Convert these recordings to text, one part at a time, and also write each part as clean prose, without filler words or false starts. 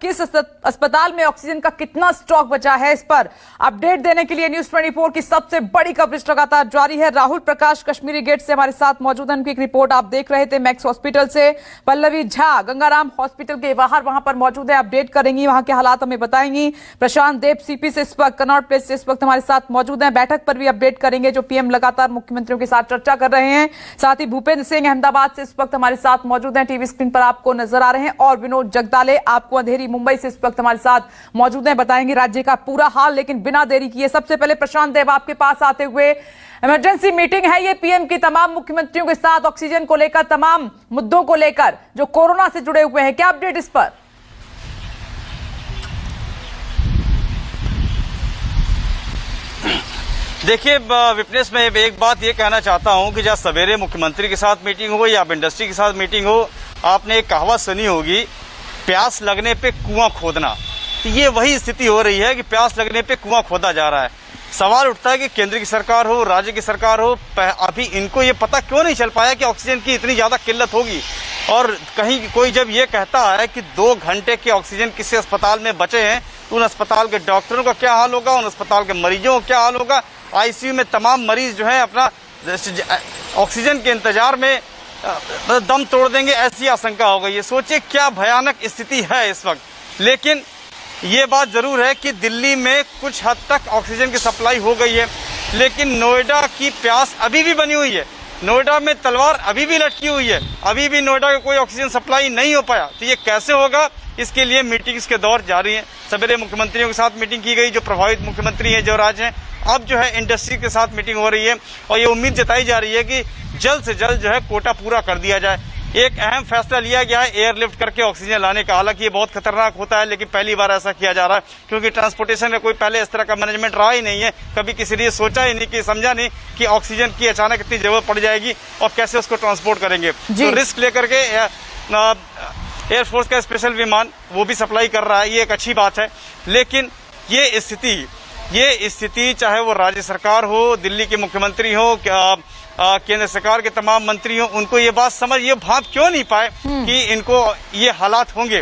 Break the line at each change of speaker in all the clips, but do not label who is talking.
किस अस्पताल में ऑक्सीजन का कितना स्टॉक बचा है, इस पर अपडेट देने के लिए न्यूज़ 24 की सबसे बड़ी कवरेज लगातार जारी है। राहुल प्रकाश कश्मीरी गेट से हमारे साथ मौजूद हैं। उनकी एक रिपोर्ट आप देख रहे थे मैक्स हॉस्पिटल से। पल्लवी झा गंगाराम हॉस्पिटल के बाहर वहां पर मौजूद है, अपडेट करेंगी, वहां के हालात हमें बताएंगी। प्रशांत देव सीपी से इस वक्त कनॉट प्लेस से इस वक्त हमारे साथ मौजूद हैं, बैठक पर भी अपडेट करेंगे जो पीएम लगातार मुख्यमंत्रियों के साथ चर्चा कर रहे हैं। साथ ही भूपेंद्र सिंह अहमदाबाद से इस वक्त हमारे साथ मौजूद हैं, टीवी स्क्रीन पर आपको नजर आ रहे हैं। और विनोद जगदाले आपको अंधेरी मुंबई से इस वक्त हमारे साथ मौजूद हैं, बताएंगे राज्य का पूरा हाल। लेकिन बिना देरी किए सबसे पहले प्रशांत देव आपके पास आते हुए, इमरजेंसी मीटिंग है ये पीएम की तमाम मुख्यमंत्रियों के साथ ऑक्सीजन को लेकर, तमाम मुद्दों को लेकर जो कोरोना से जुड़े हुए हैं, क्या अपडेट इस पर?
देखिए विपनेश, मैं एक बात ये कहना चाहता हूं कि जब सवेरे मुख्यमंत्री के साथ मीटिंग हो या इंडस्ट्री के साथ मीटिंग हो, आपने एक कहावत सुनी होगी, प्यास लगने पे कुआं खोदना। तो ये वही स्थिति हो रही है कि प्यास लगने पे कुआं खोदा जा रहा है। सवाल उठता है कि केंद्र की सरकार हो, राज्य की सरकार हो, अभी इनको ये पता क्यों नहीं चल पाया कि ऑक्सीजन की इतनी ज्यादा किल्लत होगी। और कहीं कोई जब ये कहता है कि 2 घंटे के ऑक्सीजन किसी अस्पताल में बचे हैं, तो उन अस्पताल के डॉक्टरों का क्या हाल होगा, उन अस्पताल के मरीजों का क्या हाल होगा। आईसीयू में तमाम मरीज जो है अपना ऑक्सीजन के इंतजार में दम तोड़ देंगे, ऐसी आशंका हो गई है। सोचिए क्या भयानक स्थिति है इस वक्त। लेकिन ये बात जरूर है कि दिल्ली में कुछ हद तक ऑक्सीजन की सप्लाई हो गई है, लेकिन नोएडा की प्यास अभी भी बनी हुई है। नोएडा में तलवार अभी भी लटकी हुई है, अभी भी नोएडा का कोई ऑक्सीजन सप्लाई नहीं हो पाया। तो ये कैसे होगा, इसके लिए मीटिंग्स के दौर जारी हैं। सवेरे मुख्यमंत्रियों के साथ मीटिंग की गई, जो प्रभावित मुख्यमंत्री हैं, जो राज्य हैं। अब जो है इंडस्ट्री के साथ मीटिंग हो रही है और ये उम्मीद जताई जा रही है कि जल्द से जल्द जो है कोटा पूरा कर दिया जाए। एक अहम फैसला लिया गया है एयरलिफ्ट करके ऑक्सीजन लाने का। हालांकि ये बहुत खतरनाक होता है, लेकिन पहली बार ऐसा किया जा रहा है, क्योंकि ट्रांसपोर्टेशन में कोई पहले इस तरह का मैनेजमेंट रहा ही नहीं है। कभी किसी ने सोचा ही नहीं, कि समझा नहीं कि ऑक्सीजन की अचानक इतनी जरूरत पड़ जाएगी और कैसे उसको ट्रांसपोर्ट करेंगे। तो रिस्क लेकर के एयरफोर्स का स्पेशल विमान वो भी सप्लाई कर रहा है, ये एक अच्छी बात है। लेकिन ये स्थिति चाहे वो राज्य सरकार हो, दिल्ली के मुख्यमंत्री हो, केंद्र सरकार के तमाम मंत्री हो, उनको ये बात ये भाप क्यों नहीं पाए कि इनको ये हालात होंगे,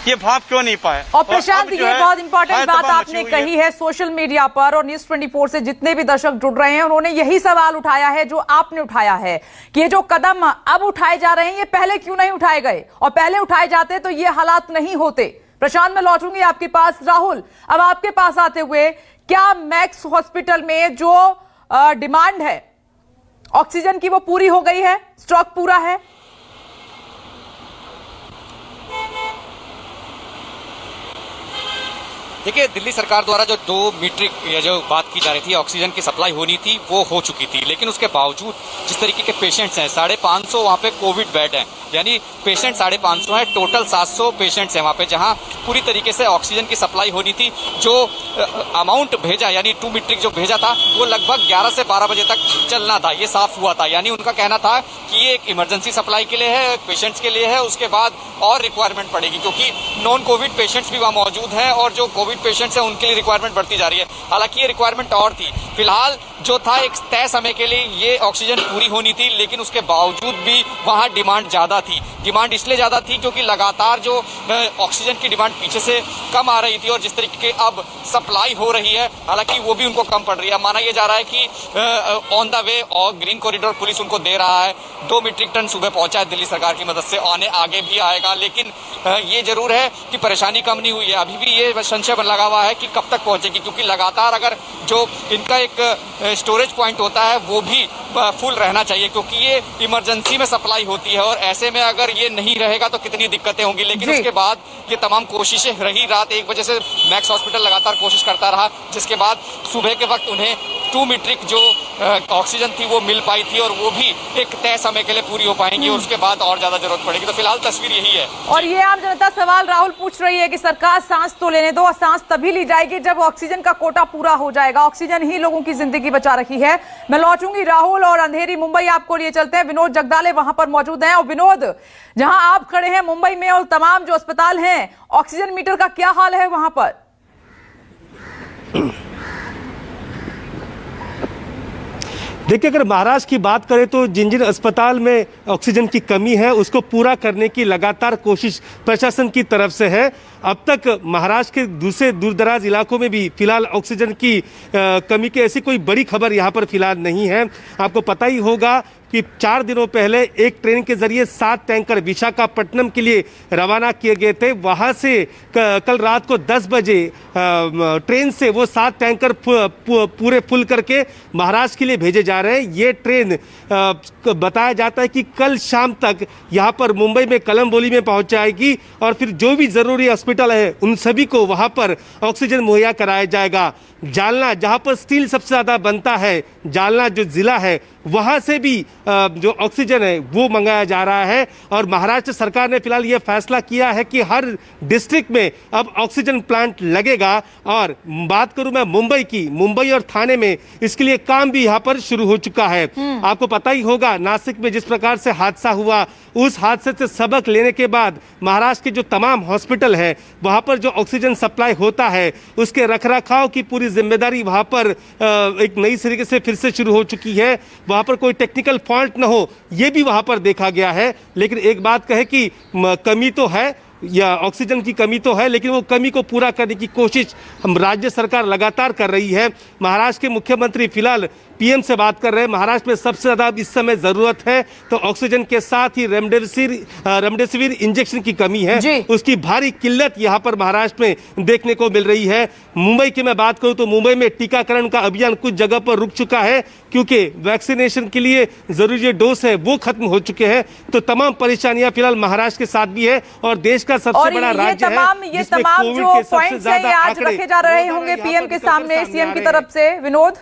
ये भाप क्यों नहीं पाए।
और प्रशांत, ये बहुत इंपॉर्टेंट बात आपने कही है। सोशल मीडिया पर और न्यूज़ 24 से जितने भी दर्शक जुड़ रहे हैं, उन्होंने यही सवाल उठाया है जो आपने उठाया है कि ये जो कदम अब उठाए जा रहे हैं, ये पहले क्यों नहीं उठाए गए, और पहले उठाए जाते तो ये हालात नहीं होते। प्रशांत, मैं लौटूंगी आपके पास। राहुल, अब आपके पास आते हुए, क्या मैक्स हॉस्पिटल में जो डिमांड है ऑक्सीजन की वो पूरी हो गई है, स्टॉक पूरा है?
देखिए, दिल्ली सरकार द्वारा जो 2 मीट्रिक जो बात की जा रही थी, ऑक्सीजन की सप्लाई होनी थी, वो हो चुकी थी। लेकिन उसके बावजूद जिस तरीके के पेशेंट्स हैं, 550 वहाँ पे कोविड बेड हैं, यानी पेशेंट 550 हैं, टोटल 700 पेशेंट्स हैं वहाँ पे, जहाँ पूरी तरीके से ऑक्सीजन की सप्लाई होनी थी। जो अमाउंट भेजा, यानी 2 मीट्रिक जो भेजा था, वो लगभग 11 से 12 बजे तक चलना था, ये साफ हुआ था। यानी उनका कहना था कि ये एक इमरजेंसी सप्लाई के लिए है, पेशेंट्स के लिए है, उसके बाद और रिक्वायरमेंट पड़ेगी, क्योंकि नॉन कोविड पेशेंट्स भी वहाँ मौजूद हैं और जो कोविड पेशेंट्स हैं उनके लिए रिक्वायरमेंट बढ़ती जा रही है। हालांकि ये रिक्वायरमेंट और थी। फिलहाल जो था एक तय समय के लिए ये ऑक्सीजन पूरी होनी थी, लेकिन उसके बावजूद भी वहाँ डिमांड ज्यादा थी। डिमांड इसलिए ज्यादा थी क्योंकि लगातार जो ऑक्सीजन की डिमांड पीछे से कम आ रही थी, और जिस तरीके की अब सप्लाई हो रही है, हालांकि वो भी उनको कम पड़ रही है। माना यह जा रहा है कि ऑन द वे और ग्रीन कॉरिडोर पुलिस उनको दे रहा है। 2 मीट्रिक टन सुबह पहुंचा है दिल्ली सरकार की मदद से, आगे भी आएगा। लेकिन ये जरूर है कि परेशानी कम नहीं हुई है। अभी भी ये संशय लगा हुआ है कि कब तक पहुंचेगी, क्योंकि लगातार अगर जो इनका एक स्टोरेज पॉइंट होता है वो भी फुल रहना चाहिए, क्योंकि ये इमरजेंसी में सप्लाई होती है, और ऐसे में अगर ये नहीं रहेगा तो कितनी दिक्कतें होंगी। लेकिन उसके बाद ये तमाम कोशिशें रही, रात 1 बजे से मैक्स हॉस्पिटल लगातार कोशिश करता रहा, जिसके बाद सुबह के वक्त उन्हें 2 मीट्रिक जो ऑक्सीजन थी वो मिल पाई थी, और वो भी एक तय समय के लिए पूरी हो पाएंगी, और उसके बाद और ज्यादा जरूरत पड़ेगी। तो फिलहाल तस्वीर यही है।
और ये आम जनता सवाल राहुल पूछ रही है कि सरकार सांस तो लेने दो, और सांस तभी ली जाएगी जब ऑक्सीजन का कोटा पूरा हो जाएगा। ऑक्सीजन ही लोगों की जिंदगी बचा रखी है। मैं लौटूंगी राहुल, और अंधेरी मुंबई आपको लिए चलते हैं। विनोद जगदाले वहां पर मौजूद हैं। और विनोद, जहां आप खड़े हैं मुंबई में, और तमाम जो अस्पताल हैं, ऑक्सीजन मीटर का क्या हाल है वहां पर?
देखिए, अगर महाराष्ट्र की बात करें तो जिन जिन अस्पताल में ऑक्सीजन की कमी है उसको पूरा करने की लगातार कोशिश प्रशासन की तरफ से है। अब तक महाराष्ट्र के दूसरे दूरदराज इलाकों में भी फिलहाल ऑक्सीजन की कमी की ऐसी कोई बड़ी खबर यहाँ पर फिलहाल नहीं है। आपको पता ही होगा कि 4 दिनों पहले एक ट्रेन के जरिए 7 टैंकर विशाखापट्टनम के लिए रवाना किए गए थे। वहां से कल रात को 10 बजे ट्रेन से वो 7 टैंकर पूरे फुल करके महाराष्ट्र के लिए भेजे जा रहे हैं। ये ट्रेन बताया जाता है कि कल शाम तक यहाँ पर मुंबई में कलमबोली में पहुंच जाएगी और फिर जो भी जरूरी हॉस्पिटल है उन सभी को वहां पर ऑक्सीजन मुहैया कराया जाएगा। जालना, जहां पर स्टील सबसे ज्यादा बनता है, जालना जो जिला है वहां से भी जो ऑक्सीजन है वो मंगाया जा रहा है। और महाराष्ट्र सरकार ने फिलहाल ये फैसला किया है कि हर डिस्ट्रिक्ट में अब ऑक्सीजन प्लांट लगेगा। और बात करूं मैं मुंबई की, मुंबई और थाने में इसके लिए काम भी यहां पर शुरू हो चुका है। आपको पता ही होगा नासिक में जिस प्रकार से हादसा हुआ, उस हादसे से सबक लेने के बाद महाराष्ट्र के जो तमाम हॉस्पिटल है वहां पर जो ऑक्सीजन सप्लाई होता है उसके रखरखाव की पूरी जिम्मेदारी वहां पर एक नई तरीके से फिर से शुरू हो चुकी है। वहां पर कोई टेक्निकल फॉल्ट न हो यह भी वहां पर देखा गया है। लेकिन एक बात कहे कि कमी तो है या ऑक्सीजन की कमी तो है, लेकिन वो कमी को पूरा करने की कोशिश हम राज्य सरकार लगातार कर रही है। महाराष्ट्र के मुख्यमंत्री फिलहाल पीएम से बात कर रहे हैं। महाराष्ट्र में सबसे ज्यादा इस समय जरूरत है तो ऑक्सीजन के साथ ही रेमडेसिविर इंजेक्शन की कमी है, उसकी भारी किल्लत यहाँ पर महाराष्ट्र में देखने को मिल रही है। मुंबई की मैं बात करूं तो मुंबई में टीकाकरण का अभियान कुछ जगह पर रुक चुका है क्योंकि वैक्सीनेशन के लिए जरूरी जो डोज है वो खत्म हो चुके हैं। तो तमाम परेशानियां फिलहाल महाराष्ट्र के साथ भी है और देश का सबसे बड़ा राज्य है।
ये तमाम जो पॉइंट्स हैं ये आज रखे जा रहे होंगे पीएम के सामने, सीएम की तरफ से। विनोद,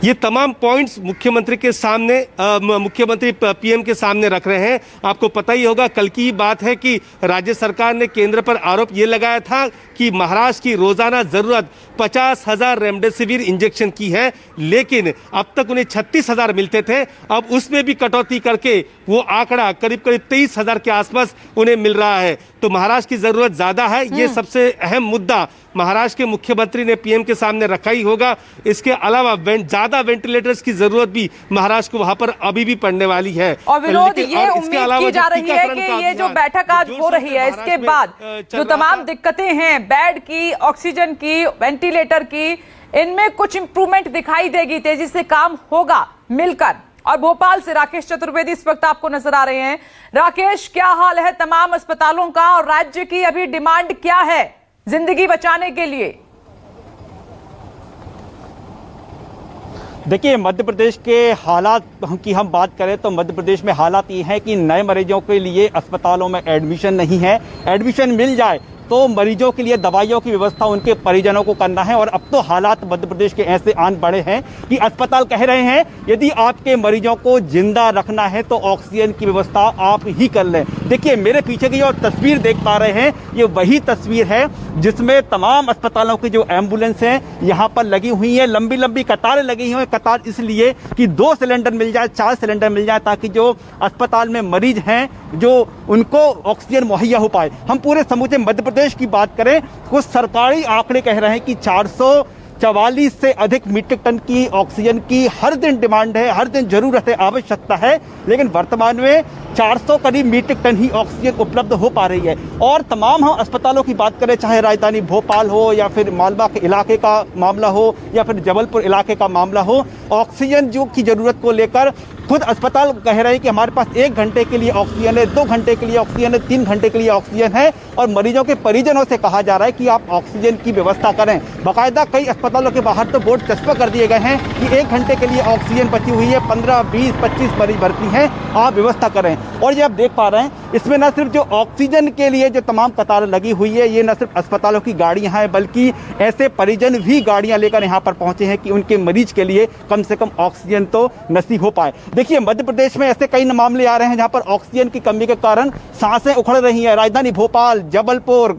ये तमाम पॉइंट्स मुख्यमंत्री के सामने मुख्यमंत्री पीएम के सामने रख रहे हैं। आपको पता ही होगा कल की बात है कि राज्य सरकार ने केंद्र पर आरोप ये लगाया था कि महाराष्ट्र की रोजाना जरूरत 50,000 रेमडेसिविर इंजेक्शन की है, लेकिन अब तक उन्हें 36,000 मिलते थे। अब उसमें भी कटौती करके वो आंकड़ा करीब 23,000 के आसपास उन्हें मिल रहा है। तो महाराष्ट्र की जरूरत ज्यादा है। ये सबसे अहम मुद्दा महाराष्ट्र के मुख्यमंत्री ने पीएम के सामने रखा ही होगा। इसके अलावा ज्यादा वेंटिलेटर्स की जरूरत भी महाराष्ट्र को वहां पर अभी भी पड़ने वाली है।
और विनोद, ये उम्मीद की जा रही है कि ये जो बैठक आज हो रही है इसके बाद जो तमाम दिक्कतें हैं बेड की, ऑक्सीजन की, वेंटिलेटर की, इनमें कुछ इंप्रूवमेंट दिखाई देगी, तेजी से काम होगा मिलकर। और भोपाल से राकेश चतुर्वेदी इस वक्त आपको नजर आ रहे हैं। राकेश, क्या हाल है तमाम अस्पतालों का और राज्य की अभी डिमांड क्या है जिंदगी बचाने के लिए?
देखिए, मध्य प्रदेश के हालात की हम बात करें तो मध्य प्रदेश में हालात ये हैं कि नए मरीजों के लिए अस्पतालों में एडमिशन नहीं है। एडमिशन मिल जाए तो मरीजों के लिए दवाइयों की व्यवस्था उनके परिजनों को करना है। और अब तो हालात मध्य प्रदेश के ऐसे आन बढ़े हैं कि अस्पताल कह रहे हैं यदि आपके मरीजों को जिंदा रखना है तो ऑक्सीजन की व्यवस्था आप ही कर लें। देखिए, मेरे पीछे की जो तस्वीर देख पा रहे हैं ये वही तस्वीर है जिसमें तमाम अस्पतालों की जो एम्बुलेंस हैं यहाँ पर लगी हुई है। लंबी लंबी कतारें लगी हुई हैं। कतार इसलिए कि 2 सिलेंडर मिल जाए, 4 सिलेंडर मिल जाए ताकि जो अस्पताल में मरीज हैं जो उनको ऑक्सीजन मुहैया हो पाए। हम पूरे समूचे मध्य प्रदेश की बात करें, कुछ सरकारी आंकड़े कह रहे हैं कि 444 से अधिक मीट्रिक टन की ऑक्सीजन की हर दिन डिमांड है, हर दिन जरूरत है, आवश्यकता है। लेकिन वर्तमान में 400 करीब मीट्रिक टन ही ऑक्सीजन उपलब्ध हो पा रही है। और तमाम हम अस्पतालों की बात करें, चाहे राजधानी भोपाल हो या फिर मालवा के इलाके का मामला हो या फिर जबलपुर इलाके का मामला हो, ऑक्सीजन जो की जरूरत को लेकर खुद अस्पताल कह रहे हैं कि हमारे पास 1 घंटे के लिए ऑक्सीजन है, 2 घंटे के लिए ऑक्सीजन है, 3 घंटे के लिए ऑक्सीजन है। और मरीजों के परिजनों से कहा जा रहा है कि आप ऑक्सीजन की व्यवस्था करें। बाकायदा कई अस्पतालों के बाहर तो बोर्ड चस्पा कर दिए गए हैं कि 1 घंटे के लिए ऑक्सीजन बची हुई है, 15, 20, 25 मरीज भर्ती हैं, आप व्यवस्था करें। और ये आप देख पा रहे हैं इसमें न सिर्फ जो ऑक्सीजन के लिए जो तमाम कतारें लगी हुई है, ये न सिर्फ अस्पतालों की गाड़ियां हैं बल्कि ऐसे परिजन भी गाड़ियां लेकर यहाँ पर पहुंचे हैं कि उनके मरीज के लिए कम से कम ऑक्सीजन तो नसीब हो पाए। देखिए, मध्य प्रदेश में ऐसे कई मामले आ रहे हैं जहां पर ऑक्सीजन की कमी के कारण सांसें उखड़ रही हैं। राजधानी भोपाल, जबलपुर,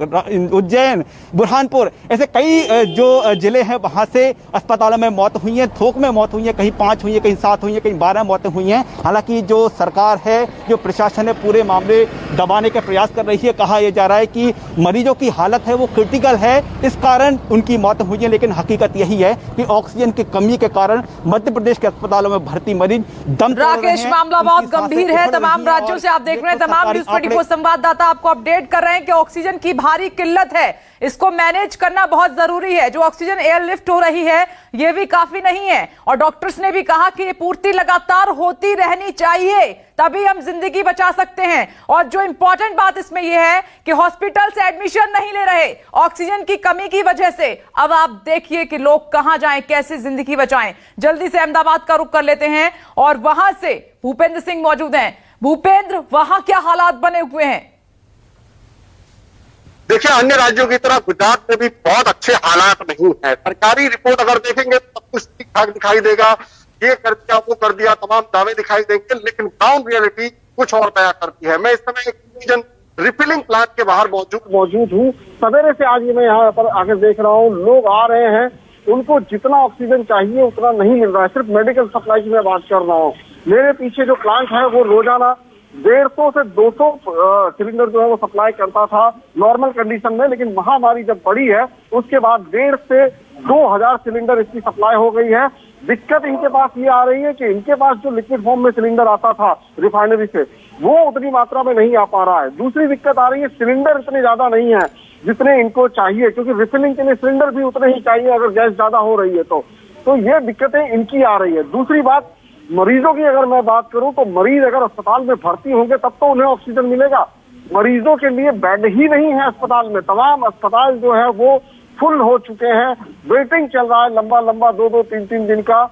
उज्जैन, बुरहानपुर, ऐसे कई जो जिले हैं वहां से अस्पतालों में मौत हुई है, थोक में मौत हुई है, कहीं 5 हुई है, कहीं 7 हुई है, कहीं 12 मौतें हुई हैं। हालांकि जो सरकार है, जो प्रशासन है, पूरे मामले से दबाने का प्रयास कर रही है। कहा यह जा रहा है कि मरीजों की हालत है वो क्रिटिकल है, इस कारण उनकी मौत हुई है। लेकिन हकीकत यही है कि ऑक्सीजन की कमी के कारण मध्य प्रदेश के अस्पतालों में भर्ती मरीज दम तोड़ रहे
राकेश,
हैं।
मामला बहुत
उनकी सांसें
गंभीर है।
उखड़
तमाम
रही हैं
राज्यों से आप देख रहे हैं,
और
तमाम न्यूज़ 24 संवाददाता आपको अपडेट कर रहे हैं कि ऑक्सीजन की भारी किल्लत है, इसको मैनेज करना बहुत जरूरी है। जो ऑक्सीजन एयरलिफ्ट हो रही है ये भी काफी नहीं है, और डॉक्टर्स ने भी कहा कि ये पूर्ति लगातार होती रहनी चाहिए, तभी हम जिंदगी बचा सकते हैं। और जो इंपॉर्टेंट बात इसमें यह है कि हॉस्पिटल से एडमिशन नहीं ले रहे ऑक्सीजन की कमी की वजह से। अब आप देखिए कि लोग कहां जाएं, कैसे जिंदगी बचाएं। जल्दी से अहमदाबाद का रुख कर लेते हैं और वहां से भूपेंद्र सिंह मौजूद हैं। भूपेंद्र, वहां क्या हालात बने हुए हैं?
देखिए, अन्य राज्यों की तरह गुजरात में भी बहुत अच्छे हालात नहीं है। सरकारी रिपोर्ट अगर देखेंगे तो सब कुछ ठीक ठाक दिखाई देगा, ये कर दिया वो कर दिया, तमाम दावे दिखाई देंगे, लेकिन ग्राउंड रियलिटी कुछ और बयां करती है। मैं इस समय एक ऑक्सीजन रिफिलिंग प्लांट के बाहर मौजूद हूँ। सवेरे से आज मैं यहाँ पर आकर देख रहा हूँ, लोग आ रहे हैं, उनको जितना ऑक्सीजन चाहिए उतना नहीं मिल रहा है। सिर्फ मेडिकल सप्लाई की मैं बात कर रहा हूँ। मेरे पीछे जो प्लांट है वो रोजाना 150 से 200 सिलेंडर जो है वो सप्लाई करता था नॉर्मल कंडीशन में, लेकिन महामारी जब बढ़ी है उसके बाद 1,500 से 2,000 सिलेंडर इसकी सप्लाई हो गई है। दिक्कत इनके पास ये आ रही है कि इनके पास जो लिक्विड फॉर्म में सिलेंडर आता था रिफाइनरी से वो उतनी मात्रा में नहीं आ पा रहा है। दूसरी दिक्कत आ रही है, सिलेंडर इतने ज्यादा नहीं है जितने इनको चाहिए, क्योंकि रिफिलिंग के लिए सिलेंडर भी उतने ही चाहिए अगर गैस ज्यादा हो रही है तो ये दिक्कतें इनकी आ रही है। दूसरी बात, मरीजों की अगर मैं बात करूं तो मरीज अगर अस्पताल में भर्ती होंगे तब तो उन्हें ऑक्सीजन मिलेगा। मरीजों के लिए बेड ही नहीं है अस्पताल में। तमाम अस्पताल जो है वो फुल हो चुके हैं, वेटिंग चल रहा है लंबा 2-2, 3-3 दिन का।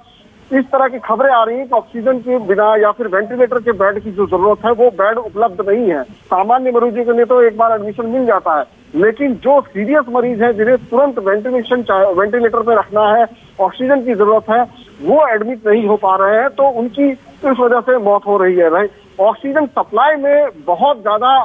इस तरह की खबरें आ रही हैं कि ऑक्सीजन के बिना या फिर वेंटिलेटर के बेड की जो जरूरत है वो बेड उपलब्ध नहीं है। सामान्य मरीजों के लिए तो एक बार एडमिशन मिल जाता है, लेकिन जो सीरियस मरीज है जिन्हें तुरंत वेंटिलेटर पे रखना है, ऑक्सीजन की जरूरत है, वो एडमिट नहीं हो पा रहे हैं, तो उनकी इस वजह से मौत हो रही है। ऑक्सीजन सप्लाई में बहुत ज्यादा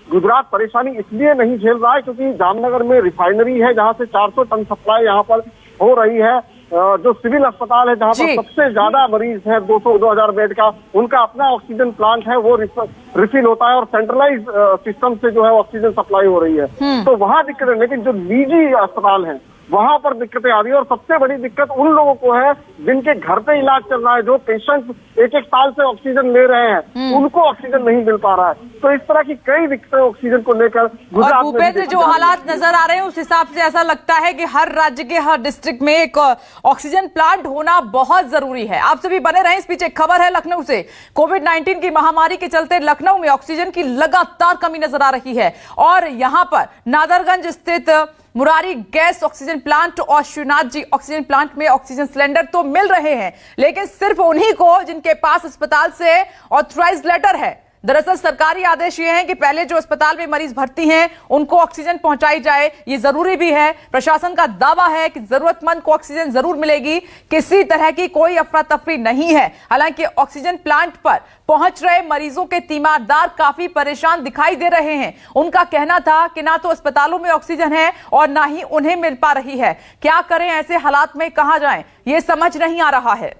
गुजरात परेशानी इसलिए नहीं झेल रहा है क्योंकि जामनगर में रिफाइनरी है जहां से 400 टन सप्लाई यहाँ पर हो रही है। जो सिविल अस्पताल है जहां पर सबसे ज्यादा मरीज है 200-2,000 बेड का, उनका अपना ऑक्सीजन प्लांट है, वो रिफिल होता है और सेंट्रलाइज सिस्टम से जो है ऑक्सीजन सप्लाई हो रही है। तो वहां दिक्कत है, लेकिन जो निजी अस्पताल है वहां पर दिक्कतें आ रही है। और सबसे बड़ी दिक्कत उन लोगों को है जिनके घर पे इलाज चल रहा है, जो पेशेंट एक साल से ऑक्सीजन ले रहे हैं, उनको ऑक्सीजन नहीं मिल पा रहा है। तो इस तरह की कई दिक्कतें ऑक्सीजन को लेकर
और भूपेंद्र, जो हालात नजर आ रहे हैं उस हिसाब से ऐसा लगता है कि हर राज्य के हर डिस्ट्रिक्ट में एक ऑक्सीजन प्लांट होना बहुत जरूरी है। आप सभी बने रहें, इस पीछे खबर है लखनऊ से। कोविड-19 की महामारी के चलते लखनऊ में ऑक्सीजन की लगातार कमी नजर आ रही है, और यहां पर नादरगंज स्थित मुरारी गैस ऑक्सीजन प्लांट और श्रीनाथ जी ऑक्सीजन प्लांट में ऑक्सीजन सिलेंडर तो मिल रहे हैं, लेकिन सिर्फ उन्हीं को जिनके पास अस्पताल से ऑथराइज्ड लेटर है। दरअसल सरकारी आदेश ये है कि पहले जो अस्पताल में मरीज भर्ती हैं उनको ऑक्सीजन पहुंचाई जाए, ये जरूरी भी है। प्रशासन का दावा है कि जरूरतमंद को ऑक्सीजन जरूर मिलेगी, किसी तरह की कोई अफरा तफरी नहीं है। हालांकि ऑक्सीजन प्लांट पर पहुंच रहे मरीजों के तीमारदार काफी परेशान दिखाई दे रहे हैं। उनका कहना था कि ना तो अस्पतालों में ऑक्सीजन है और ना ही उन्हें मिल पा रही है। क्या करें ऐसे हालात में, कहां जाएं, ये समझ नहीं आ रहा है।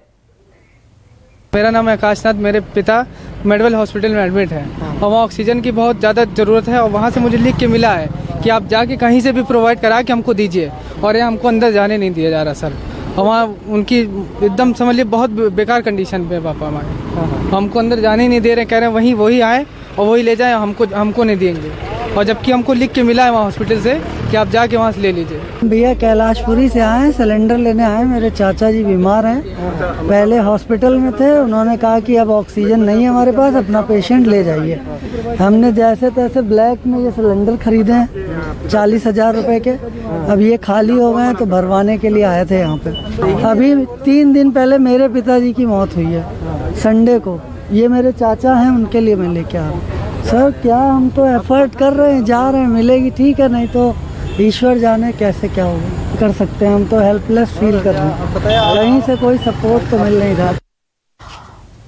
मेरा नाम है आकाशनाथ, मेरे पिता मेडवेल हॉस्पिटल में एडमिट है और वहाँ ऑक्सीजन की बहुत ज़्यादा ज़रूरत है, और वहाँ से मुझे लिख के मिला है कि आप जाके कहीं से भी प्रोवाइड करा के हमको दीजिए, और ये हमको अंदर जाने नहीं दिया जा रहा सर। और वहाँ उनकी एकदम समझ लीजिए बहुत बेकार कंडीशन पे पापा हमारे, हमको अंदर जाने ही नहीं दे रहे, कह रहे हैं वही आए और वही ले जाए, हमको नहीं देंगे। और जबकि हमको लिख के मिला है वहाँ हॉस्पिटल से कि आप जाके वहाँ से ले लीजिए।
भैया कैलाशपुरी से आए हैं, सिलेंडर लेने आए हैं। मेरे चाचा जी बीमार हैं, पहले हॉस्पिटल में थे, उन्होंने कहा कि अब ऑक्सीजन नहीं है हमारे पास, अपना पेशेंट ले जाइए। हमने जैसे तैसे ब्लैक में ये सिलेंडर खरीदे हैं 40,000 रुपए के। अब ये खाली हो गए हैं तो भरवाने के लिए आए थे यहाँ पे। अभी 3 दिन पहले मेरे पिताजी की मौत हुई है संडे को, ये मेरे चाचा हैं, उनके लिए मैं लेके आ रहा हूँ। सर क्या हम तो एफर्ट कर रहे हैं, जा रहे हैं, मिलेगी ठीक है, नहीं तो ईश्वर जाने कैसे क्या होगा, कर सकते हैं। हम तो हेल्पलेस फील कर रहे हैं, कहीं से कोई सपोर्ट तो मिल नहीं रहा।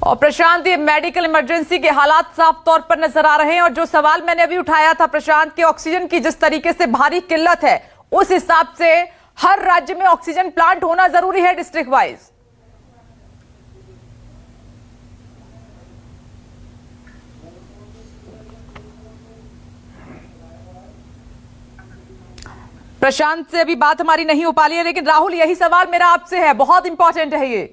और प्रशांत, ये मेडिकल इमरजेंसी के हालात साफ तौर पर नजर आ रहे हैं, और जो सवाल मैंने अभी उठाया था प्रशांत के ऑक्सीजन की जिस तरीके से भारी किल्लत है, उस हिसाब से हर राज्य में ऑक्सीजन प्लांट होना जरूरी है डिस्ट्रिक्ट वाइज। प्रशांत से अभी बात हमारी नहीं हो पा रही है, लेकिन राहुल यही सवाल मेरा आपसे है, बहुत इंपॉर्टेंट है ये।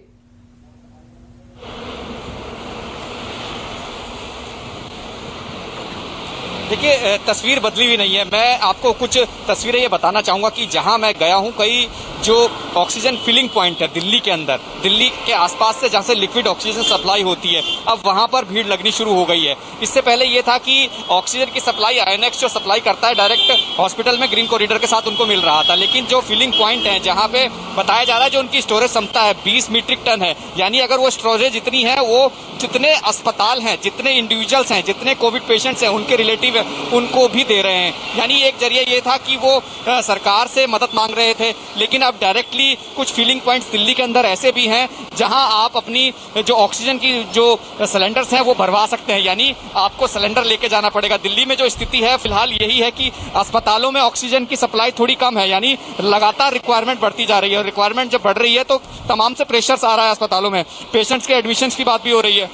देखिए, तस्वीर बदली हुई नहीं है। मैं आपको कुछ तस्वीरें ये बताना चाहूंगा कि जहां मैं गया हूं, कई जो ऑक्सीजन फिलिंग पॉइंट है दिल्ली के अंदर, दिल्ली के आसपास से जहां से लिक्विड ऑक्सीजन सप्लाई होती है, अब वहां पर भीड़ लगनी शुरू हो गई है। इससे पहले ये था कि ऑक्सीजन की सप्लाई आईएनएक्स जो सप्लाई करता है डायरेक्ट हॉस्पिटल में ग्रीन कॉरिडोर के साथ उनको मिल रहा था, लेकिन जो फिलिंग पॉइंट है जहां पे बताया जा रहा है जो उनकी स्टोरेज क्षमता है 20 मीट्रिक टन है, यानी अगर वो स्टोरेज इतनी है, वो जितने अस्पताल हैं, जितने इंडिविजुअल्स हैं, जितने कोविड पेशेंट्स हैं उनके रिलेटिव उनको भी दे रहे हैं। यानी एक जरिया ये था कि वो सरकार से मदद मांग रहे थे, लेकिन अब डायरेक्टली कुछ फिलिंग पॉइंट्स दिल्ली के अंदर ऐसे भी हैं जहां आप अपनी जो ऑक्सीजन की जो सिलेंडर्स हैं वो भरवा सकते हैं, यानी आपको सिलेंडर लेके जाना पड़ेगा। दिल्ली में जो स्थिति है फिलहाल यही है कि अस्पतालों में ऑक्सीजन की सप्लाई थोड़ी कम है, यानी लगातार रिक्वायरमेंट बढ़ती जा रही है, और रिक्वायरमेंट जब बढ़ रही है तो तमाम से प्रेशर्स आ रहा है अस्पतालों में, पेशेंट्स के एडमिशन की बात भी हो रही है।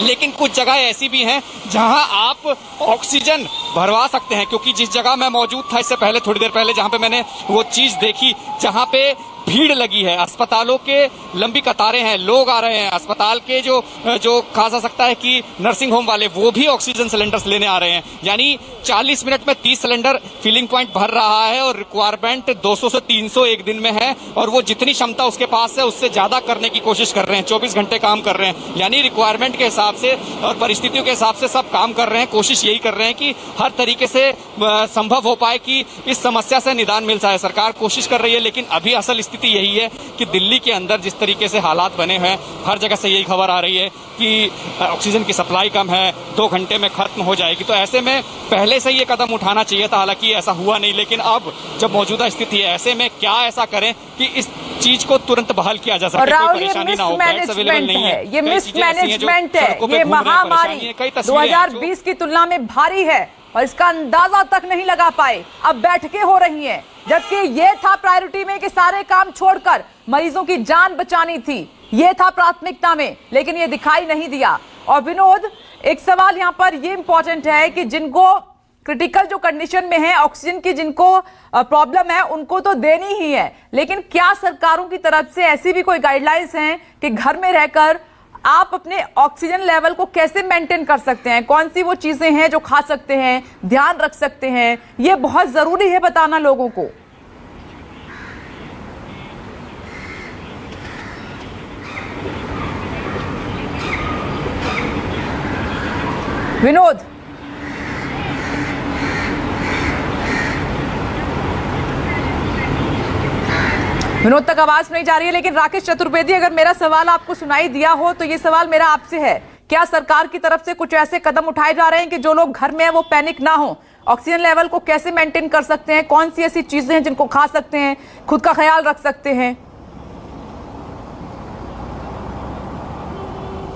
लेकिन कुछ जगह ऐसी भी हैं जहां आप ऑक्सीजन भरवा सकते हैं, क्योंकि जिस जगह मैं मौजूद था इससे पहले, थोड़ी देर पहले, जहां पे मैंने वो चीज देखी, जहां पे भीड़ लगी है, अस्पतालों के लंबी कतारें हैं, लोग आ रहे हैं, अस्पताल के जो कहा जा सकता है कि नर्सिंग होम वाले वो भी ऑक्सीजन सिलेंडर्स लेने आ रहे हैं। यानी 40 मिनट में 30 सिलेंडर फिलिंग पॉइंट भर रहा है, और रिक्वायरमेंट 200 से 300 एक दिन में है, और वो जितनी क्षमता उसके पास है उससे ज्यादा करने की कोशिश कर रहे हैं, 24 घंटे काम कर रहे हैं। यानी रिक्वायरमेंट के हिसाब से और परिस्थितियों के हिसाब से सब काम कर रहे हैं, कोशिश यही कर रहे हैं कि हर तरीके से संभव हो पाए कि इस समस्या से निदान मिल जाए। सरकार कोशिश कर रही है, लेकिन अभी असल स्थिति यही है कि दिल्ली के अंदर जिस तरीके से हालात बने हैं, हर जगह से यही खबर आ रही है कि ऑक्सीजन की सप्लाई कम है, 2 घंटे में खत्म हो जाएगी। तो ऐसे में पहले से ये कदम उठाना चाहिए था, हालांकि ऐसा हुआ नहीं, लेकिन अब जब मौजूदा स्थिति है ऐसे में क्या ऐसा करें कि इस चीज को तुरंत बहाल किया जा सके, कोई परेशानी ना हो, बेड्स अवेलेबल नहीं है,
ये मिसमैनेजमेंट है, ये महामारी 2020 की तुलना में भारी है और इसका अंदाजा तक नहीं लगा पाए। अब बैठकें हो रही हैं, जबकि ये था प्रायोरिटी में कि सारे काम छोड़कर मरीजों की जान बचानी थी, ये था प्राथमिकता में, लेकिन ये दिखाई नहीं दिया। और विनोद, एक सवाल यहाँ पर ये इंपॉर्टेंट है कि जिनको क्रिटिकल जो कंडीशन में है, ऑक्सीजन की जिनको प्रॉब्लम है, उनको तो देनी ही है, लेकिन क्या सरकारों की तरफ से ऐसी भी कोई गाइडलाइंस हैं कि घर में रहकर आप अपने ऑक्सीजन लेवल को कैसे मेंटेन कर सकते हैं, कौन सी वो चीजें हैं जो खा सकते हैं, ध्यान रख सकते हैं? ये बहुत जरूरी है बताना लोगों को। विनोद, विनोद तक आवाज नहीं जा रही है, लेकिन राकेश चतुर्वेदी, अगर मेरा सवाल आपको सुनाई दिया हो तो ये सवाल मेरा आपसे है, क्या सरकार की तरफ से कुछ ऐसे कदम उठाए जा रहे हैं कि जो लोग घर में हैं वो पैनिक ना हो, ऑक्सीजन लेवल को कैसे मेंटेन कर सकते हैं, कौन सी ऐसी चीजें हैं जिनको खा सकते हैं, खुद का ख्याल रख सकते हैं?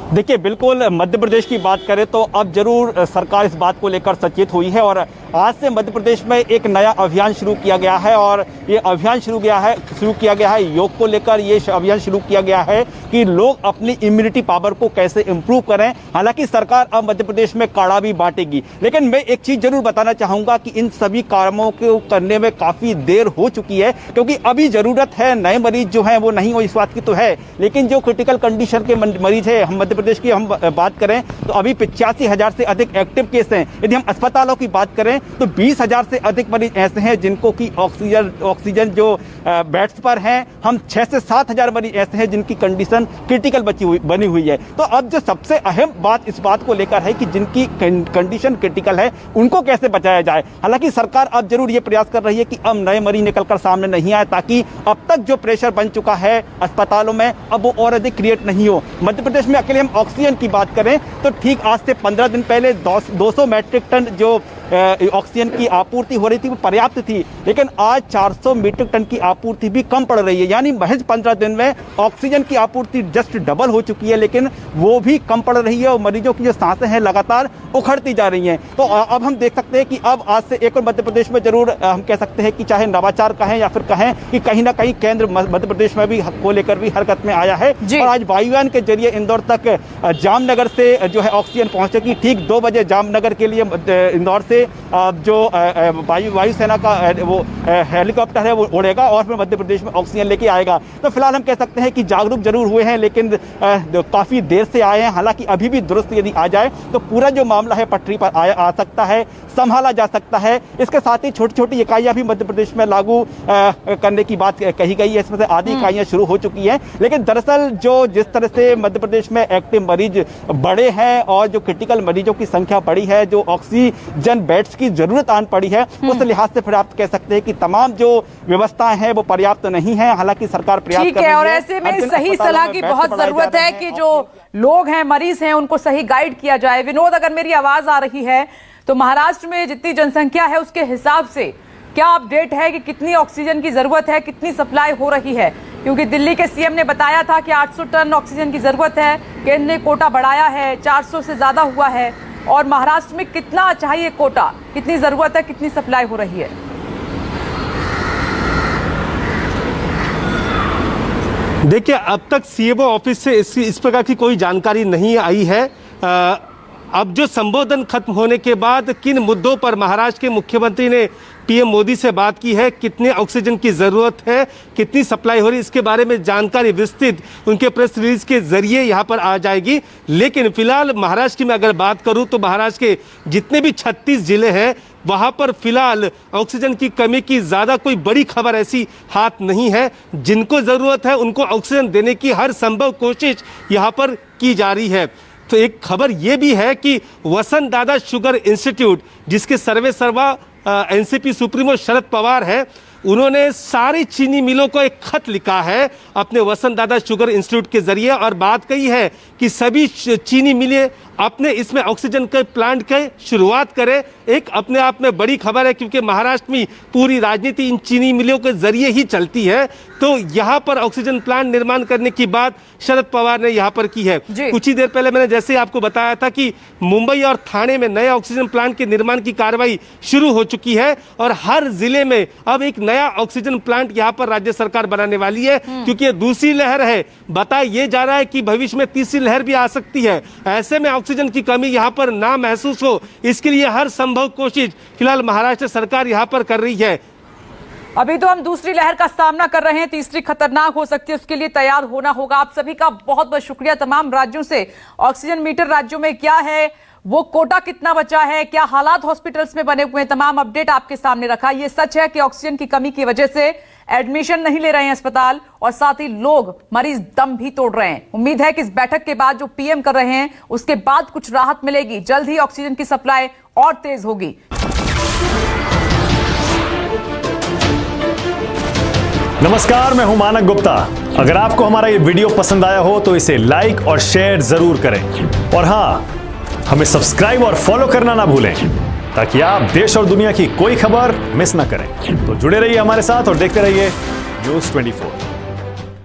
देखिए, बिल्कुल मध्य प्रदेश की बात करें तो अब जरूर सरकार इस बात को लेकर सचेत हुई है, और आज से मध्य प्रदेश में एक नया अभियान शुरू किया गया है। और ये अभियान शुरू किया गया है योग को लेकर। ये अभियान शुरू किया गया है कि लोग अपनी इम्यूनिटी पावर को कैसे इंप्रूव करें। हालांकि सरकार अब मध्य प्रदेश में काढ़ा भी बांटेगी, लेकिन मैं एक चीज जरूर बताना चाहूंगा कि इन सभी कामों को करने में काफी देर हो चुकी है, क्योंकि अभी जरूरत है नए मरीज जो है वो नहीं हो, इस बात की तो है, लेकिन जो क्रिटिकल कंडीशन के मरीज है, हम मध्य प्रदेश की हम बात करें तो अभी 85,000 से अधिक एक्टिव केस हैं। यदि हम अस्पतालों की बात करें तो 20,000 से अधिक मरीज ऐसे हैं जिनको की ऑक्सीजन जो बेड्स पर हैं। हम 6 से 7,000 मरीज ऐसे हैं जिनकी कंडीशन क्रिटिकल बनी हुई है। तो अब जो सबसे अहम बात इस बात को लेकर है कि जिनकी कंडीशन क्रिटिकल है उनको कैसे बचाया जाए। हालांकि सरकार अब जरूर ये प्रयास कर रही है कि अब नए मरीज निकलकर सामने नहीं आए, ताकि अब तक जो प्रेशर बन चुका है अस्पतालों में अब वो और अधिक क्रिएट नहीं हो। मध्य प्रदेश में अकेले हम ऑक्सीजन की बात करें तो ठीक आज से 15 दिन पहले 200 मैट्रिक टन जो ऑक्सीजन की आपूर्ति हो रही थी वो पर्याप्त थी, लेकिन आज 400 मीट्रिक टन की आपूर्ति भी कम पड़ रही है। यानी महज 15 दिन में ऑक्सीजन की आपूर्ति जस्ट डबल हो चुकी है, लेकिन वो भी कम पड़ रही है और मरीजों की जो सांसें हैं लगातार उखड़ती जा रही हैं। तो अब हम देख सकते हैं कि अब आज से एक और मध्य प्रदेश में जरूर हम कह सकते हैं कि चाहे नवाचार कहें या फिर कहें कि कहीं ना कहीं केंद्र मध्य प्रदेश में भी को लेकर भी हरकत में आया है। और आज वायुयान के जरिए इंदौर तक जामनगर से जो है ऑक्सीजन पहुंचेगी। ठीक 2 बजे जामनगर के लिए इंदौर से जो वायुसेना का वो हेलीकॉप्टर है वो उड़ेगा और फिर मध्य प्रदेश में ऑक्सीजन लेके आएगा। तो फिलहाल हम कह सकते हैं कि जागरूक जरूर हुए हैं, लेकिन काफ़ी देर से आए हैं। हालांकि अभी भी दुरुस्त यदि आ जाए तो पूरा जो मामला है पटरी पर आ सकता है, संभाला जा सकता है। इसके साथ ही छोटी छोटी इकाइयाँ भी मध्य प्रदेश में लागू करने की बात कही गई है। इसमें से आधी इकाइयाँ शुरू हो चुकी हैं, लेकिन दरअसल जो जिस तरह से मध्य प्रदेश में एक्टिव मरीज बढ़े हैं और जो क्रिटिकल मरीजों की संख्या बढ़ी है, जो ऑक्सीजन बेड्स की जरूरत आन पड़ी है, उस लिहाज से फिर आप कह सकते हैं कि तमाम जो व्यवस्थाएं हैं वो पर्याप्त नहीं है। हालांकि सरकार प्रयास कर रही है
और ऐसे में सही सलाह की बहुत जरूरत है कि जो लोग हैं, मरीज हैं, उनको सही गाइड किया जाए। विनोद, अगर मेरी आवाज आ रही है तो महाराष्ट्र में जितनी जनसंख्या है उसके हिसाब से क्या अपडेट है कि कितनी ऑक्सीजन की जरूरत है, कितनी सप्लाई हो रही है? क्योंकि दिल्ली के सीएम ने बताया था कि 800 टन ऑक्सीजन की जरूरत है, केंद्र ने कोटा बढ़ाया है, 400 से ज्यादा हुआ है। और महाराष्ट्र में कितना चाहिए कोटा, कितनी जरूरत है, कितनी सप्लाई हो रही है?
देखिए, अब तक सीएमओ ऑफिस से इस प्रकार की कोई जानकारी नहीं आई है। अब जो संबोधन खत्म होने के बाद किन मुद्दों पर महाराष्ट्र के मुख्यमंत्री ने पीएम मोदी से बात की है, कितने ऑक्सीजन की जरूरत है, कितनी सप्लाई हो रही है, इसके बारे में जानकारी विस्तृत उनके प्रेस रिलीज के जरिए यहां पर आ जाएगी। लेकिन फिलहाल महाराष्ट्र की मैं अगर बात करूं तो महाराष्ट्र के जितने भी 36 जिले हैं वहां पर फिलहाल ऑक्सीजन की कमी की ज्यादा कोई बड़ी खबर ऐसी हाथ नहीं है। जिनको जरूरत है उनको ऑक्सीजन देने की हर संभव कोशिश यहां पर की जा रही है। तो एक खबर यह भी है कि वसंत दादा शुगर इंस्टीट्यूट, जिसके सर्वे सर्वा एनसीपी सुप्रीमो शरद पवार है, उन्होंने सारी चीनी मिलों को एक खत लिखा है अपने वसंत दादा शुगर इंस्टीट्यूट के जरिए और बात कही है कि सभी चीनी मिलें अपने इसमें ऑक्सीजन के प्लांट की शुरुआत करें। एक अपने आप में बड़ी खबर है, क्योंकि महाराष्ट्र में पूरी राजनीति इन चीनी मिलों के जरिए ही चलती है। तो यहाँ पर ऑक्सीजन प्लांट निर्माण करने की बात शरद पवार ने यहाँ पर की है। कुछ ही देर पहले मैंने जैसे ही आपको बताया था कि मुंबई और थाने में नए ऑक्सीजन प्लांट के निर्माण की कार्रवाई शुरू हो चुकी है और हर जिले में अब एक नया ऑक्सीजन प्लांट यहाँ पर राज्य सरकार बनाने वाली है, क्योंकि ये दूसरी लहर है। बताया ये जा रहा है कि भविष्य में तीसरी लहर भी आ सकती है। ऐसे में ऑक्सीजन की कमी यहाँ पर ना महसूस हो, इसके लिए हर संभव कोशिश फिलहाल महाराष्ट्र सरकार यहाँ पर कर रही है।
अभी तो हम दूसरी लहर का सामना कर रहे हैं, तीसरी खतरनाक हो सकती है, उसके लिए तैयार होना होगा। आप सभी का बहुत बहुत शुक्रिया। तमाम राज्यों से ऑक्सीजन मीटर राज्यों में क्या है, वो कोटा कितना बचा है, क्या हालात हॉस्पिटल्स में बने हुए हैं, तमाम अपडेट आपके सामने रखा। ये सच है कि ऑक्सीजन की कमी की वजह से एडमिशन नहीं ले रहे हैं अस्पताल और साथ ही लोग, मरीज दम भी तोड़ रहे हैं। उम्मीद है कि इस बैठक के बाद जो पीएम कर रहे हैं उसके बाद कुछ राहत मिलेगी, जल्द ही ऑक्सीजन की सप्लाई और तेज होगी।
नमस्कार, मैं हूं मानक गुप्ता। अगर आपको हमारा ये वीडियो पसंद आया हो तो इसे लाइक और शेयर जरूर करें और हां, हमें सब्सक्राइब और फॉलो करना ना भूलें ताकि आप देश और दुनिया की कोई खबर मिस ना करें। तो जुड़े रहिए हमारे साथ और देखते रहिए न्यूज़ 24।